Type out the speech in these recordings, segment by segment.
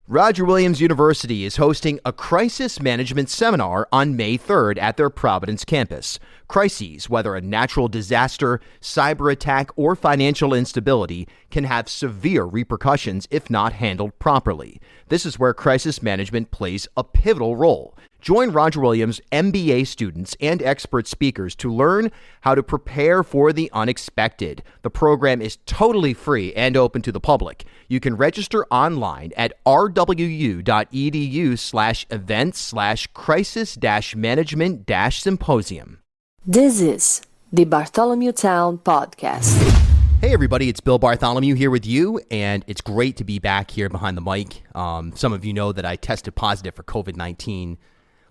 Roger Williams University is hosting a crisis management seminar on May 3rd at their Providence campus. Crises, whether a natural disaster, cyber attack, or financial instability, can have severe repercussions if not handled properly. This is where crisis management plays a pivotal role. Join Roger Williams MBA students and expert speakers to learn how to prepare for the unexpected. The program is totally free and open to the public. You can register online at rwu.edu/events/crisis-management-symposium. This is the Bartholomew Town Podcast. Hey everybody, it's Bill Bartholomew here with you, and it's great to be back here behind the mic. Some of you know that I tested positive for COVID-19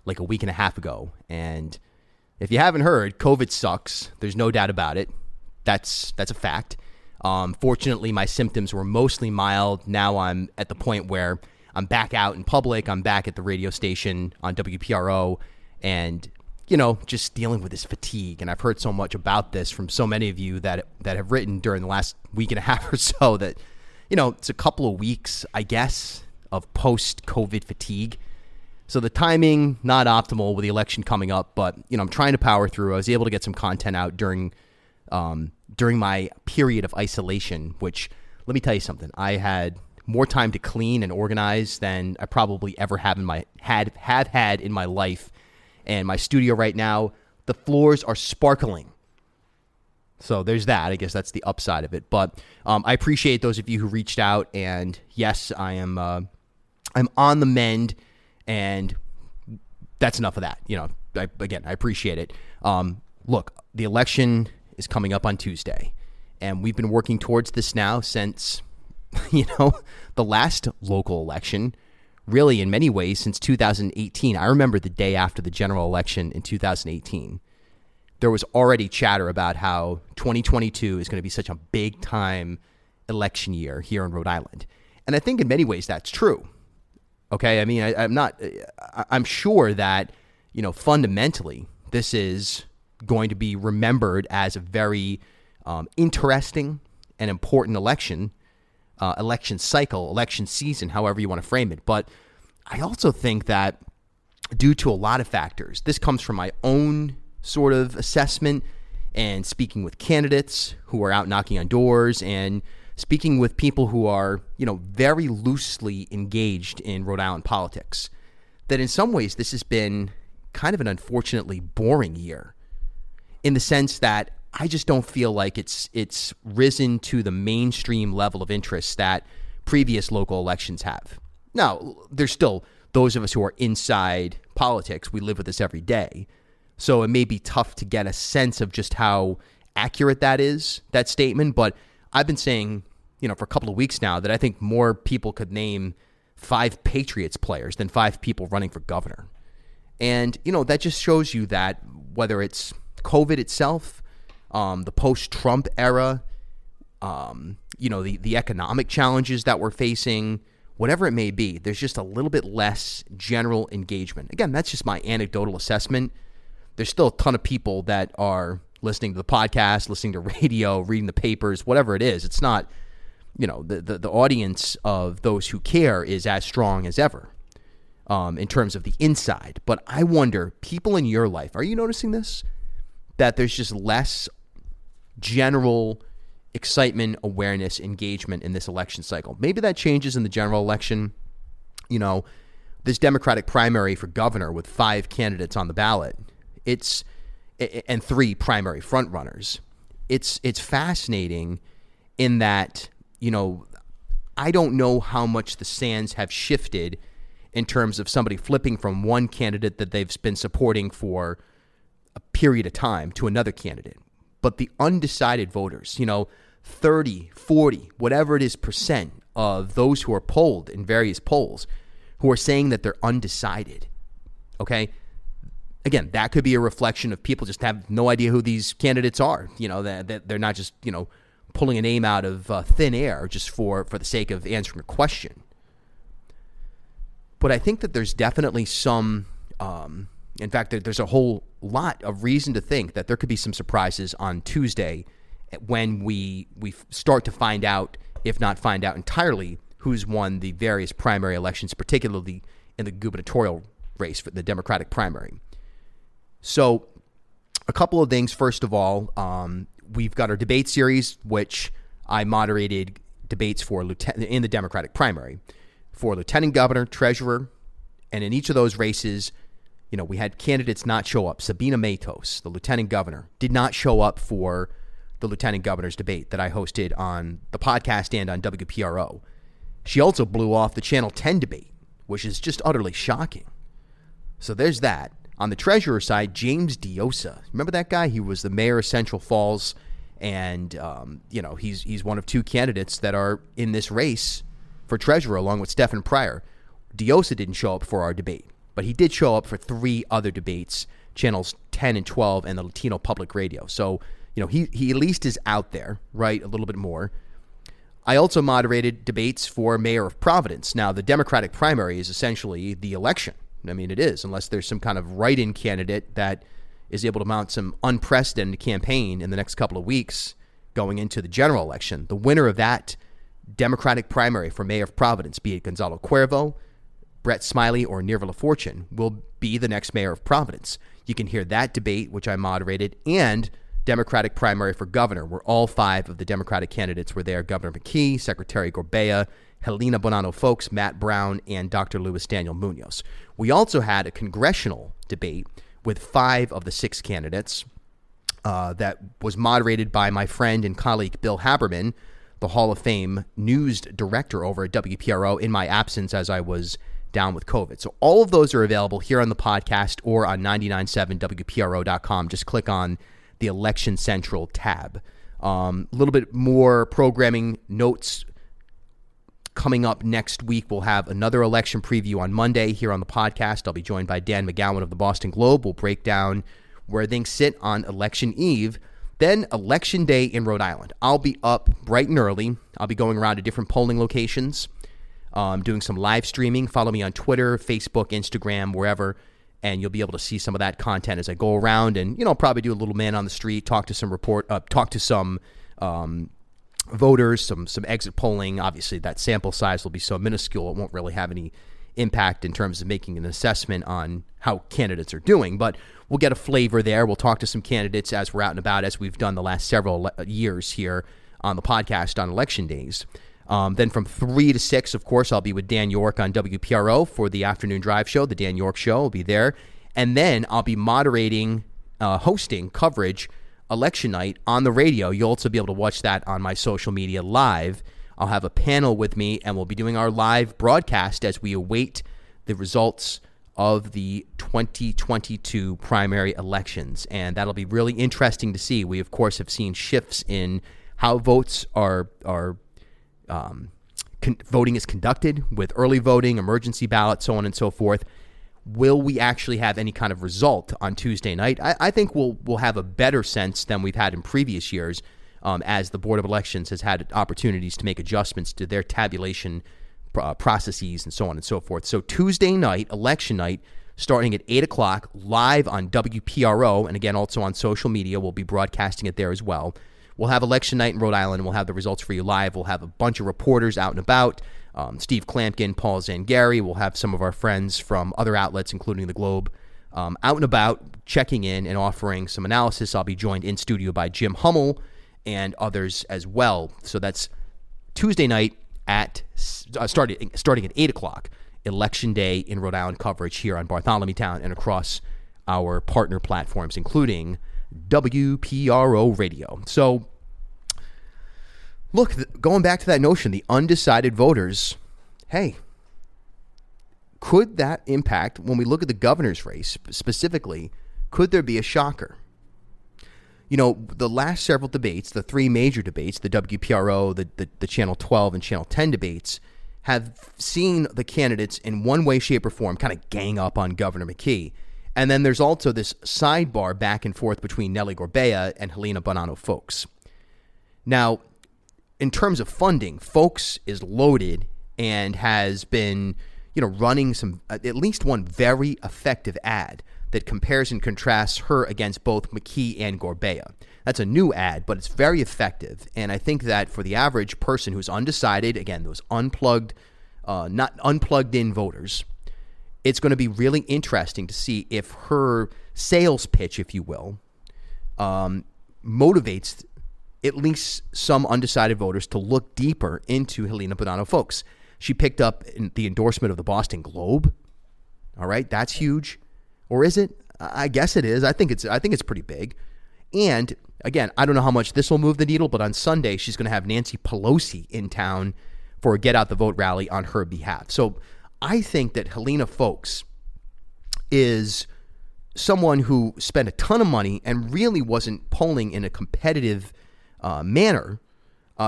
like a week and a half ago, and if you haven't heard, COVID sucks. There's no doubt about it. That's a fact. Fortunately, my symptoms were mostly mild. Now I'm at the point where I'm back out in public. I'm back at the radio station on WPRO, and just dealing with this fatigue. And I've heard so much about this from so many of you that have written during the last week and a half or so that, it's a couple of weeks, I guess, of post-COVID fatigue. So the timing, not optimal with the election coming up, but, I'm trying to power through. I was able to get some content out during my period of isolation, which, let me tell you something, I had more time to clean and organize than I probably ever have had in my life. And my studio right now, the floors are sparkling. So there's that. I guess that's the upside of it. But I appreciate those of you who reached out. And yes, I'm on the mend. And that's enough of that. I appreciate it. Look, the election is coming up on Tuesday. And we've been working towards this now since, the last local election. Really, in many ways, since 2018. I remember the day after the general election in 2018. There was already chatter about how 2022 is going to be such a big-time election year here in Rhode Island. And I think in many ways that's true. Okay? I mean, I'm sure that, fundamentally, this is going to be remembered as a very interesting and important election cycle, election season, however you want to frame it. But I also think that due to a lot of factors, this comes from my own sort of assessment and speaking with candidates who are out knocking on doors and speaking with people who are, very loosely engaged in Rhode Island politics, that in some ways this has been kind of an unfortunately boring year in the sense that I just don't feel like it's risen to the mainstream level of interest that previous local elections have. Now, there's still those of us who are inside politics. We live with this every day. So it may be tough to get a sense of just how accurate that is, that statement. But I've been saying, for a couple of weeks now that I think more people could name 5 Patriots players than 5 people running for governor. And, that just shows you that whether it's COVID itself, the post-Trump era, the economic challenges that we're facing, whatever it may be, there's just a little bit less general engagement. Again, that's just my anecdotal assessment. There's still a ton of people that are listening to the podcast, listening to radio, reading the papers, whatever it is. It's not, the audience of those who care is as strong as ever in terms of the inside. But I wonder, people in your life, are you noticing this? That there's just less general excitement, awareness, engagement in this election cycle. Maybe that changes in the general election. This Democratic primary for governor with 5 candidates on the ballot, and 3 primary frontrunners. It's fascinating in that, I don't know how much the sands have shifted in terms of somebody flipping from one candidate that they've been supporting for a period of time to another candidate. But the undecided voters, 30, 40, whatever it is percent of those who are polled in various polls who are saying that they're undecided. Okay? Again, that could be a reflection of people just have no idea who these candidates are. That they're not just, pulling a name out of thin air just for the sake of answering a question. But I think that there's definitely some, in fact, there's a whole lot of reason to think that there could be some surprises on Tuesday when we start to find out, if not find out entirely, who's won the various primary elections, particularly in the gubernatorial race for the Democratic primary. So a couple of things. First of all, we've got our debate series, which I moderated debates for in the Democratic primary for lieutenant governor, treasurer, and in each of those races, we had candidates not show up. Sabina Matos, the lieutenant governor, did not show up for the lieutenant governor's debate that I hosted on the podcast and on WPRO. She also blew off the Channel 10 debate, which is just utterly shocking. So there's that. On the treasurer side, James Diosa. Remember that guy? He was the mayor of Central Falls, and he's one of two candidates that are in this race for treasurer, along with Stephen Pryor. Diosa didn't show up for our debate, but he did show up for 3 other debates, channels 10 and 12, and the Latino Public Radio. So, he at least is out there, right, a little bit more. I also moderated debates for mayor of Providence. Now, the Democratic primary is essentially the election. I mean, it is, unless there's some kind of write-in candidate that is able to mount some unprecedented campaign in the next couple of weeks going into the general election. The winner of that Democratic primary for mayor of Providence, be it Gonzalo Cuervo, Brett Smiley, or Nirva LaFortune, will be the next mayor of Providence. You can hear that debate, which I moderated, and Democratic primary for governor, where all 5 of the Democratic candidates were there: Governor McKee, Secretary Gorbea, Helena Bonanno Folks, Matt Brown, and Dr. Luis Daniel Munoz. We also had a congressional debate with 5 of the 6 candidates that was moderated by my friend and colleague Bill Haberman, the Hall of Fame news director over at WPRO, in my absence as I was down with COVID. So all of those are available here on the podcast or on 997WPRO.com. Just click on the Election Central tab. A little bit more programming notes coming up next week. We'll have another election preview on Monday here on the podcast. I'll be joined by Dan McGowan of the Boston Globe. We'll break down where things sit on election eve. Then election day in Rhode Island. I'll be up bright and early. I'll be going around to different polling locations, doing some live streaming. Follow me on Twitter, Facebook, Instagram, wherever, and you'll be able to see some of that content as I go around. And I'll probably do a little man on the street, talk to some voters, some exit polling. Obviously, that sample size will be so minuscule, it won't really have any impact in terms of making an assessment on how candidates are doing. But we'll get a flavor there. We'll talk to some candidates as we're out and about, as we've done the last several years here on the podcast on election days. Then from 3 to 6, of course, I'll be with Dan York on WPRO for the afternoon drive show. The Dan York Show will be there. And then I'll be moderating, hosting coverage election night on the radio. You'll also be able to watch that on my social media live. I'll have a panel with me, and we'll be doing our live broadcast as we await the results of the 2022 primary elections. And that'll be really interesting to see. We, of course, have seen shifts in how votes voting is conducted with early voting, emergency ballots, so on and so forth. Will we actually have any kind of result on Tuesday night? I think we'll have a better sense than we've had in previous years, as the Board of Elections has had opportunities to make adjustments to their tabulation processes and so on and so forth. So Tuesday night, election night, starting at 8 o'clock, live on WPRO, and again, also on social media. We'll be broadcasting it there as well. We'll have election night in Rhode Island, and we'll have the results for you live. We'll have a bunch of reporters out and about. Steve Klampkin, Paul Zangari. We'll have some of our friends from other outlets, including the Globe, out and about, checking in and offering some analysis. I'll be joined in studio by Jim Hummel and others as well. So that's Tuesday night at starting at 8 o'clock, Election Day in Rhode Island coverage here on Bartholomew Town and across our partner platforms, including WPRO Radio. So, look, going back to that notion, the undecided voters, hey, could that impact, when we look at the governor's race specifically, could there be a shocker? The last several debates, the 3 major debates, the WPRO, the Channel 12 and Channel 10 debates, have seen the candidates in one way, shape, or form kind of gang up on Governor McKee. And then there's also this sidebar back and forth between Nellie Gorbea and Helena Bonanno Folks. Now, in terms of funding, Folks is loaded and has been, running at least one very effective ad that compares and contrasts her against both McKee and Gorbea. That's a new ad, but it's very effective. And I think that for the average person who's undecided, again, those not unplugged in voters, it's going to be really interesting to see if her sales pitch, if you will, motivates at least some undecided voters to look deeper into Helena Buonanno Folks. She picked up the endorsement of the Boston Globe. All right, that's huge. Or is it? I guess it is. I think it's pretty big. And again, I don't know how much this will move the needle, but on Sunday she's going to have Nancy Pelosi in town for a Get Out the Vote rally on her behalf. So I think that Helena Folks is someone who spent a ton of money and really wasn't polling in a competitive manner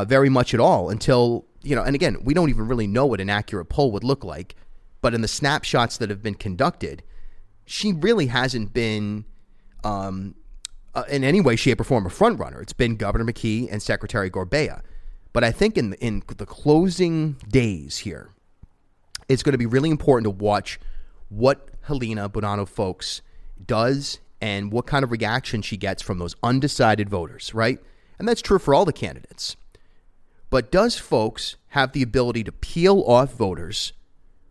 very much at all until, and again, we don't even really know what an accurate poll would look like, but in the snapshots that have been conducted, she really hasn't been in any way, shape, or form a front runner. It's been Governor McKee and Secretary Gorbea. But I think in the closing days here, it's going to be really important to watch what Helena Buonanno Folks does and what kind of reaction she gets from those undecided voters, right? And that's true for all the candidates. But does Folks have the ability to peel off voters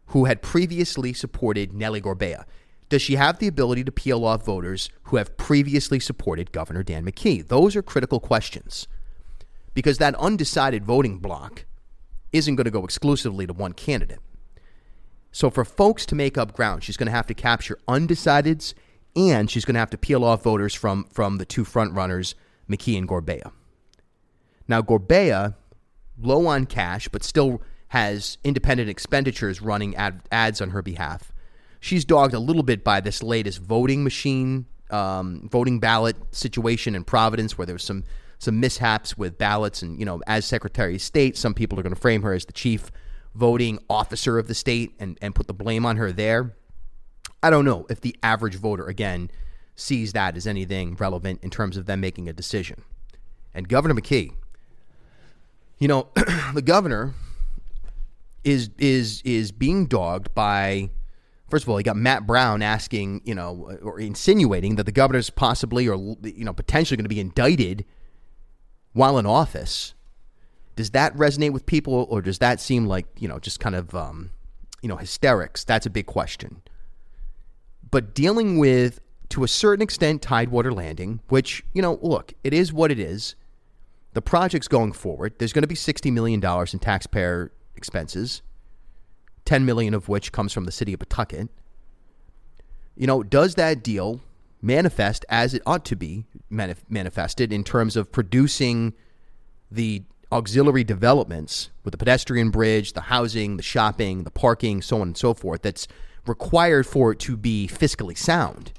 who had previously supported Nellie Gorbea? Does she have the ability to peel off voters who have previously supported Governor Dan McKee? Those are critical questions because that undecided voting block isn't going to go exclusively to one candidate. So for Folks to make up ground, she's going to have to capture undecideds and she's going to have to peel off voters from the two front runners, McKee and Gorbea. Now, Gorbea, low on cash, but still has independent expenditures running ads on her behalf. She's dogged a little bit by this latest voting machine, voting ballot situation in Providence where there was some mishaps with ballots. And, as Secretary of State, some people are going to frame her as the chief voting officer of the state and put the blame on her there. I don't know if the average voter, again, sees that as anything relevant in terms of them making a decision. And Governor McKee, the governor is being dogged by, first of all, you got Matt Brown asking, or insinuating that the governor's possibly or, potentially going to be indicted while in office. Does that resonate with people or does that seem like, just kind of, hysterics? That's a big question. But dealing with, to a certain extent, Tidewater Landing, which, look, it is what it is. The project's going forward. There's going to be $60 million in taxpayer expenses, $10 million of which comes from the city of Pawtucket. Does that deal manifest as it ought to be manifested in terms of producing the auxiliary developments with the pedestrian bridge, the housing, the shopping, the parking, so on and so forth, that's required for it to be fiscally sound?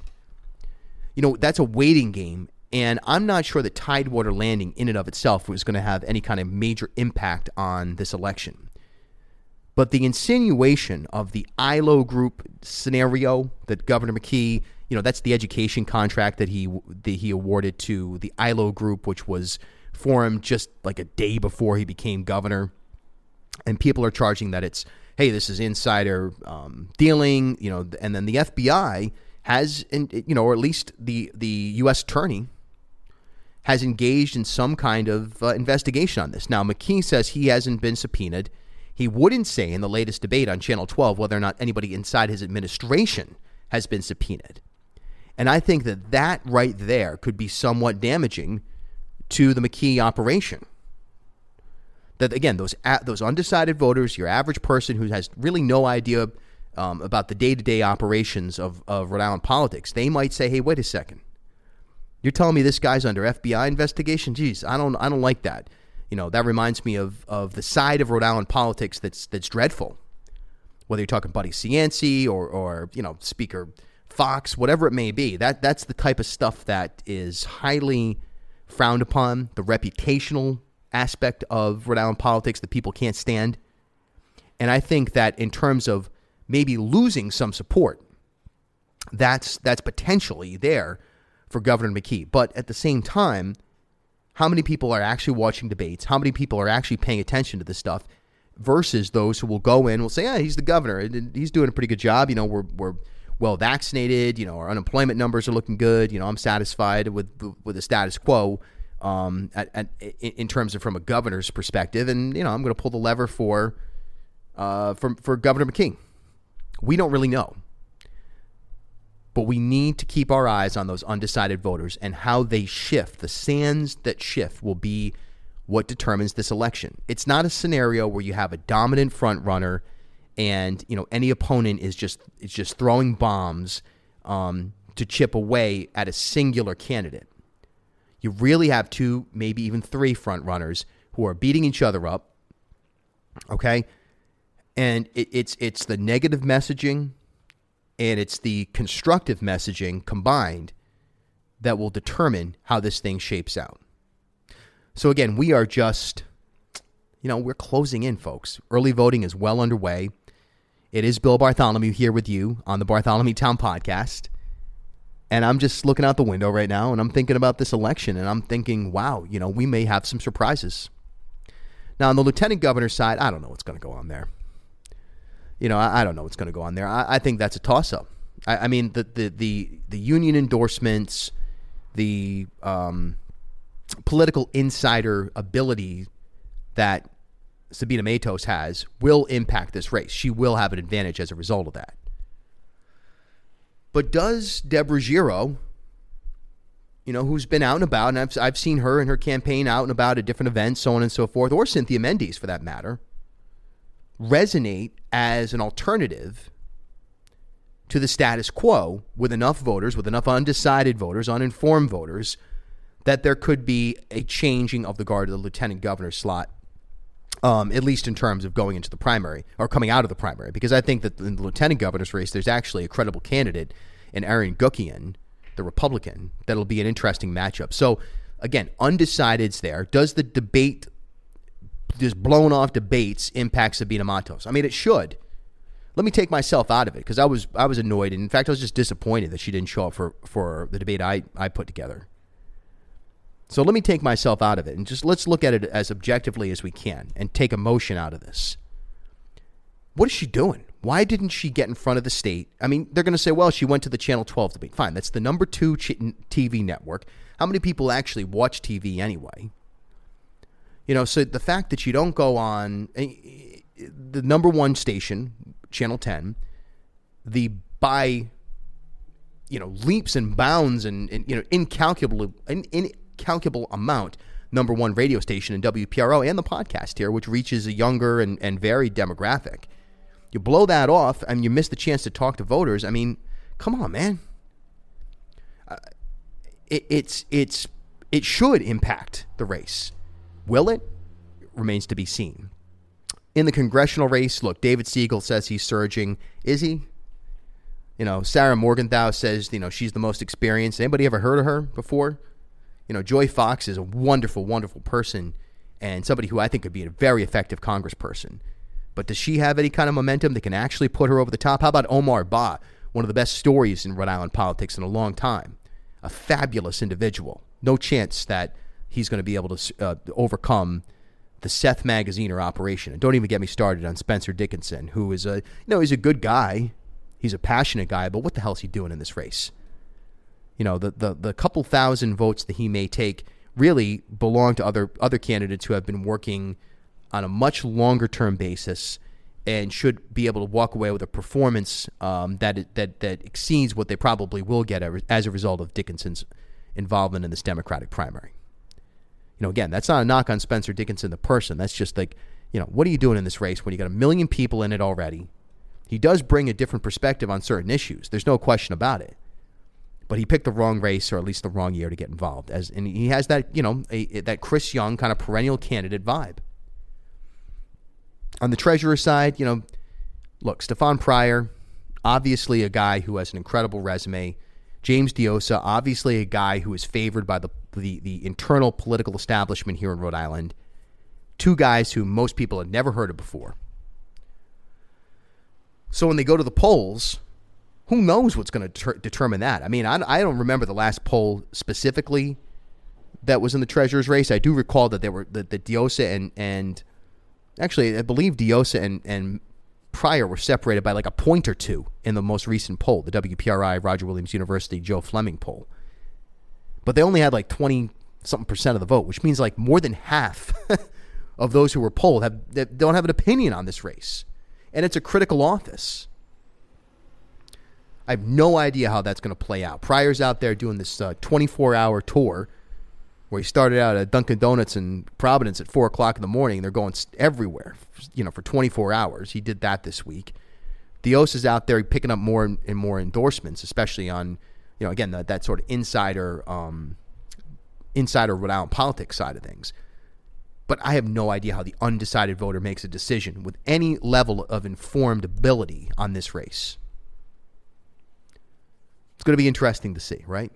That's a waiting game. And I'm not sure that Tidewater Landing in and of itself was going to have any kind of major impact on this election. But the insinuation of the ILO group scenario that Governor McKee, that's the education contract that he awarded to the ILO group, which was formed just like a day before he became governor. And people are charging that it's, hey, this is insider dealing, and then the FBI has, or at least the U.S. attorney has engaged in some kind of investigation on this. Now, McKee says he hasn't been subpoenaed. He wouldn't say in the latest debate on Channel 12 whether or not anybody inside his administration has been subpoenaed. And I think that right there could be somewhat damaging to the McKee operation. That, again, those undecided voters, your average person who has really no idea about the day-to-day operations of Rhode Island politics, they might say, hey, wait a second. You're telling me this guy's under FBI investigation? Geez, I don't like that. That reminds me of the side of Rhode Island politics that's dreadful. Whether you're talking Buddy Cianci or Speaker Fox, whatever it may be, that's the type of stuff that is highly frowned upon. The reputational aspect of Rhode Island politics that people can't stand. And I think that in terms of maybe losing some support, that's potentially there for Governor McKee. But at the same time, how many people are actually watching debates? How many people are actually paying attention to this stuff versus those who will go in, will say, yeah, he's the governor and he's doing a pretty good job. We're well vaccinated. Our unemployment numbers are looking good. I'm satisfied with the status quo in terms of from a governor's perspective. And, I'm going to pull the lever for Governor McKee. We don't really know. But we need to keep our eyes on those undecided voters and how they shift. The sands that shift will be what determines this election. It's not a scenario where you have a dominant front runner and, any opponent is just throwing bombs to chip away at a singular candidate. You really have two, maybe even three front runners who are beating each other up. Okay? And it's the negative messaging and it's the constructive messaging combined that will determine how this thing shapes out. So again, we are just, we're closing in, folks. Early voting is well underway. It is Bill Bartholomew here with you on the Bartholomew Town Podcast. And I'm just looking out the window right now and I'm thinking about this election and I'm thinking, wow, we may have some surprises. Now, on the lieutenant governor's side, I don't know what's going to go on there. I don't know what's going to go on there. I think that's a toss-up. I mean, the union endorsements, the political insider ability that Sabina Matos has will impact this race. She will have an advantage as a result of that. But does Deborah Giro, who's been out and about, and I've seen her and her campaign out and about at different events, so on and so forth, or Cynthia Mendes for that matter, resonate as an alternative to the status quo with enough voters, with enough undecided voters, uninformed voters, that there could be a changing of the guard of the lieutenant governor slot, at least in terms of going into the primary or coming out of the primary? Because I think that in the lieutenant governor's race, there's actually a credible candidate in Aaron Guckian, the Republican, that'll be an interesting matchup. So again, undecideds there. Does the debate, just blown off debates, impact Sabina Matos? I mean, it should. Let me take myself out of it because I was annoyed, and in fact, I was just disappointed that she didn't show up for the debate I put together. So let me take myself out of it and just let's look at it as objectively as we can and take emotion out of this. What is she doing? Why didn't she get in front of the state? I mean, they're going to say, well, she went to the Channel 12 debate. Fine, that's the number 2 TV network. How many people actually watch TV anyway? So the fact that you don't go on the number 1 station, Channel 10, the by leaps and bounds and incalculable amount number 1 radio station in WPRO and the podcast here, which reaches a younger and varied demographic. You blow that off and you miss the chance to talk to voters. I mean, come on, man. It should impact the race. Will it? Remains to be seen. In the congressional race, look, David Siegel says he's surging. Is he? Sarah Morgenthau says, she's the most experienced. Anybody ever heard of her before? Joy Fox is a wonderful, wonderful person and somebody who I think could be a very effective congressperson. But does she have any kind of momentum that can actually put her over the top? How about Omar Ba, one of the best stories in Rhode Island politics in a long time? A fabulous individual. No chance that he's going to be able to overcome the Seth Magaziner operation. And don't even get me started on Spencer Dickinson, who is he's a good guy. He's a passionate guy, but what the hell is he doing in this race? The couple thousand votes that he may take really belong to other candidates who have been working on a much longer term basis and should be able to walk away with a performance that exceeds what they probably will get as a result of Dickinson's involvement in this Democratic primary. Again, that's not a knock on Spencer Dickinson, the person. That's just like, what are you doing in this race when you got 1 million people in it already? He does bring a different perspective on certain issues. There's no question about it. But he picked the wrong race, or at least the wrong year to get involved. And he has that, that Chris Young kind of perennial candidate vibe. On the treasurer side, look, Stefan Pryor, obviously a guy who has an incredible resume. James Diosa, obviously a guy who is favored by the internal political establishment here in Rhode Island. Two guys who most people had never heard of before. So when they go to the polls, who knows what's going to determine that? I mean, I don't remember the last poll specifically that was in the treasurer's race. I do recall that there were that Diosa and actually I believe Diosa and Pryor were separated by like a point or two in the most recent poll, the WPRI, Roger Williams University, Joe Fleming poll. But they only had like 20-something% of the vote, which means like more than half of those who were polled don't have an opinion on this race. And it's a critical office. I have no idea how that's going to play out. Pryor's out there doing this 24-hour tour where he started out at Dunkin' Donuts in Providence at 4 o'clock in the morning. They're going everywhere, for 24 hours. He did that this week. Dios is out there picking up more and more endorsements, especially on, again, that sort of insider Rhode Island politics side of things. But I have no idea how the undecided voter makes a decision with any level of informed ability on this race. It's going to be interesting to see, right?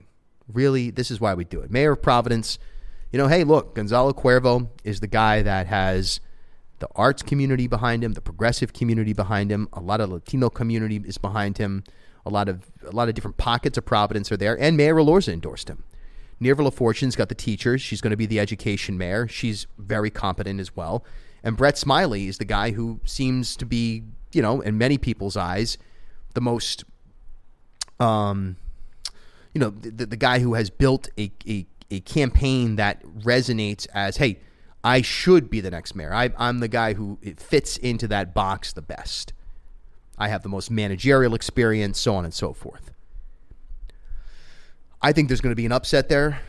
Really, this is why we do it. Mayor of Providence, hey, look, Gonzalo Cuervo is the guy that has the arts community behind him, the progressive community behind him, a lot of Latino community is behind him, a lot of different pockets of Providence are there, and Mayor Elorza endorsed him. Nerva LaFortune's got the teachers. She's going to be the education mayor. She's very competent as well. And Brett Smiley is the guy who seems to be, in many people's eyes, the most the guy who has built a campaign that resonates as, hey, I should be the next mayor. I'm the guy who fits into that box the best. I have the most managerial experience, so on and so forth. I think there's going to be an upset there.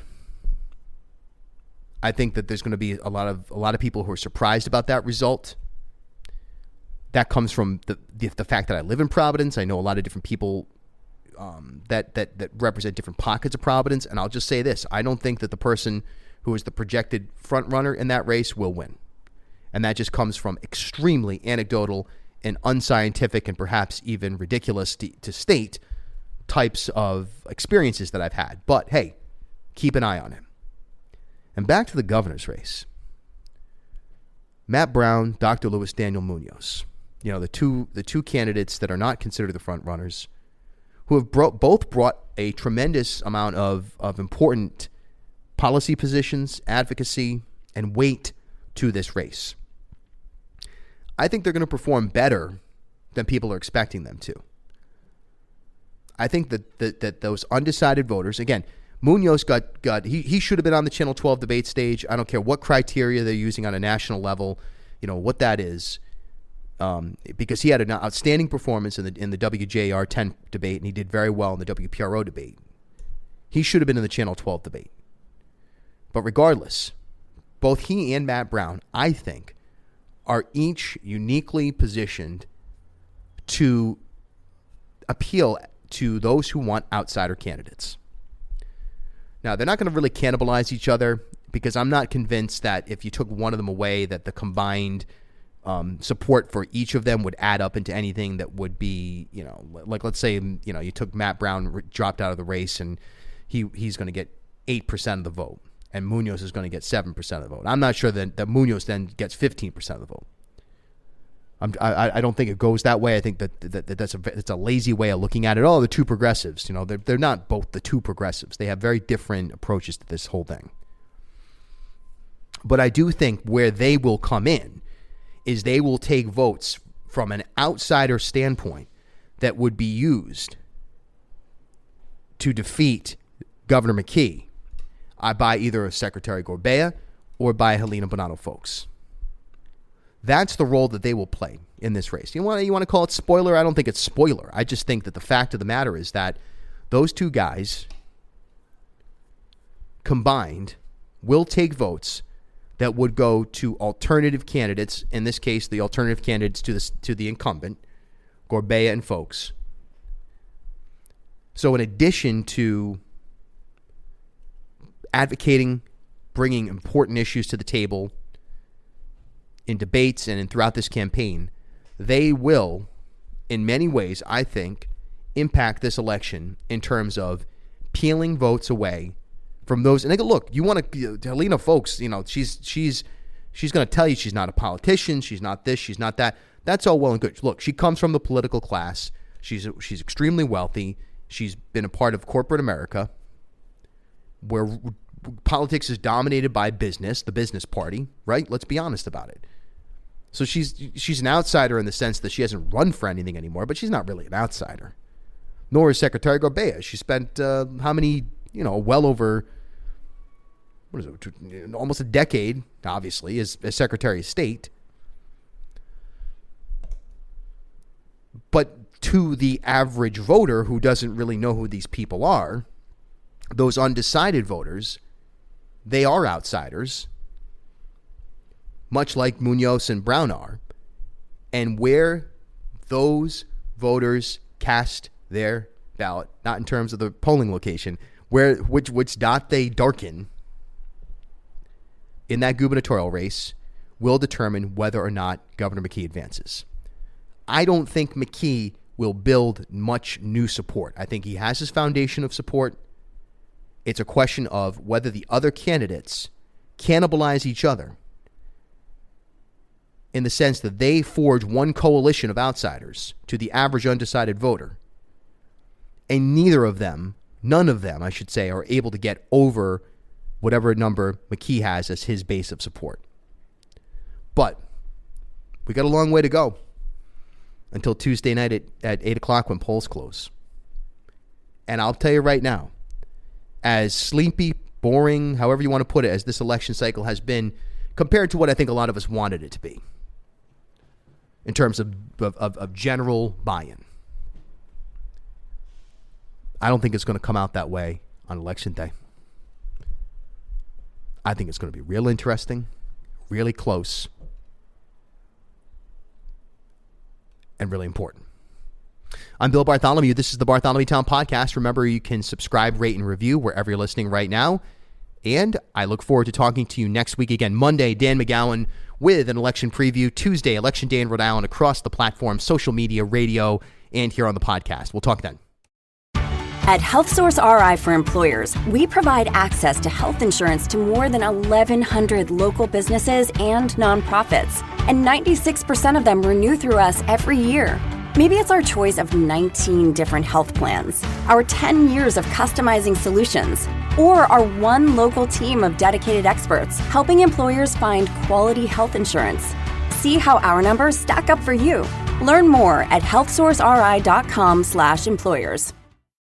I think that there's going to be a lot of people who are surprised about that result. That comes from the fact that I live in Providence. I know a lot of different people that represent different pockets of Providence. And I'll just say this. I don't think that the person who is the projected front runner in that race will win. And that just comes from extremely anecdotal and unscientific and perhaps even ridiculous to state types of experiences that I've had. But hey, keep an eye on him. And back to the governor's race. Matt Brown, Dr. Luis Daniel Munoz. The two candidates that are not considered the front runners, who have both brought a tremendous amount of important policy positions, advocacy, and weight to this race. I think they're going to perform better than people are expecting them to. I think that those undecided voters, again, Munoz he should have been on the Channel 12 debate stage. I don't care what criteria they're using on a national level, what that is. Because he had an outstanding performance in the WJR 10 debate, and he did very well in the WPRO debate. He should have been in the Channel 12 debate. But regardless, both he and Matt Brown, I think, are each uniquely positioned to appeal to those who want outsider candidates. Now, they're not going to really cannibalize each other, because I'm not convinced that if you took one of them away, that the combined support for each of them would add up into anything that would be, like let's say, you took Matt Brown, dropped out of the race, and he's going to get 8% of the vote, and Munoz is going to get 7% of the vote. I'm not sure that Munoz then gets 15% of the vote. I don't think it goes that way. I think that's a lazy way of looking at it. Oh, the two progressives, they're not both the two progressives. They have very different approaches to this whole thing. But I do think where they will come in is they will take votes from an outsider standpoint that would be used to defeat Governor McKee by either Secretary Gorbea or by Helena Bonanno Folks. That's the role that they will play in this race. You want to call it spoiler? I don't think it's spoiler. I just think that the fact of the matter is that those two guys combined will take votes that would go to alternative candidates. In this case, the alternative candidates to the incumbent, Gorbea and Folks. So in addition to advocating, bringing important issues to the table in debates and throughout this campaign, they will, in many ways, I think, impact this election in terms of peeling votes away from those. And they go, look, you want to, Helena Folks, she's going to tell you she's not a politician, she's not this, she's not that. That's all well and good. Look, she comes from the political class. She's extremely wealthy. She's been a part of corporate America, where politics is dominated by business, the business party, right? Let's be honest about it. So she's an outsider in the sense that she hasn't run for anything anymore, but she's not really an outsider. Nor is Secretary Gorbea. She spent well over, almost a decade, obviously, as Secretary of State. But to the average voter who doesn't really know who these people are, those undecided voters, they are outsiders, much like Munoz and Brown are. And where those voters cast their ballot, not in terms of the polling location, which dot they darken in that gubernatorial race will determine whether or not Governor McKee advances. I don't think McKee will build much new support. I think he has his foundation of support. It's a question of whether the other candidates cannibalize each other in the sense that they forge one coalition of outsiders to the average undecided voter. And none of them, I should say, are able to get over whatever number McKee has as his base of support. But we got a long way to go until Tuesday night at 8 o'clock when polls close. And I'll tell you right now, as sleepy, boring, however you want to put it, as this election cycle has been compared to what I think a lot of us wanted it to be in terms of general buy-in, I don't think it's going to come out that way on Election Day. I think it's going to be real interesting, really close, and really important. I'm Bill Bartholomew. This is the Bartholomew Town Podcast. Remember, you can subscribe, rate, and review wherever you're listening right now. And I look forward to talking to you next week again. Monday, Dan McGowan with an election preview. Tuesday, Election Day in Rhode Island across the platform, social media, radio, and here on the podcast. We'll talk then. At HealthSource RI for Employers, we provide access to health insurance to more than 1,100 local businesses and nonprofits, and 96% of them renew through us every year. Maybe it's our choice of 19 different health plans, our 10 years of customizing solutions, or our one local team of dedicated experts helping employers find quality health insurance. See how our numbers stack up for you. Learn more at healthsourceri.com/employers.